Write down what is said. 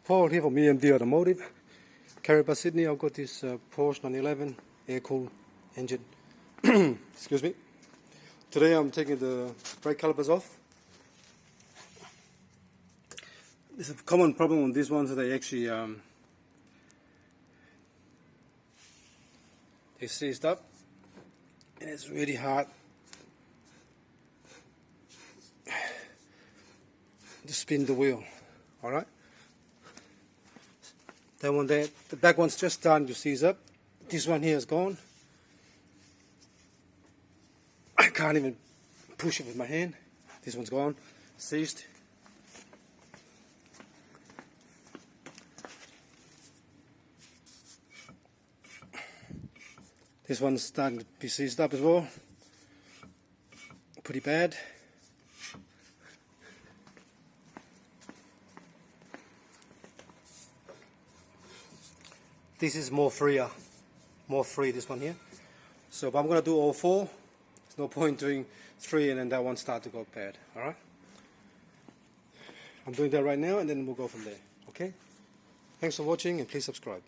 Paul here from EMD Automotive, Caliper, Sydney. I've got this Porsche 911 air-cooled engine. Excuse me. Today I'm taking the brake calipers off. There's a common problem on these ones that they actually they seized up, and it's really hard to spin the wheel. All right. That one there, the back one's just starting to seize up. This one here is gone. I can't even push it with my hand. This one's gone, seized. This one's starting to be seized up as well. Pretty bad. This is more free, this one here. So if I'm going to do all four, there's no point doing three and then that one start to go bad. Alright? I'm doing that right now and then we'll go from there. Okay? Thanks for watching and please subscribe.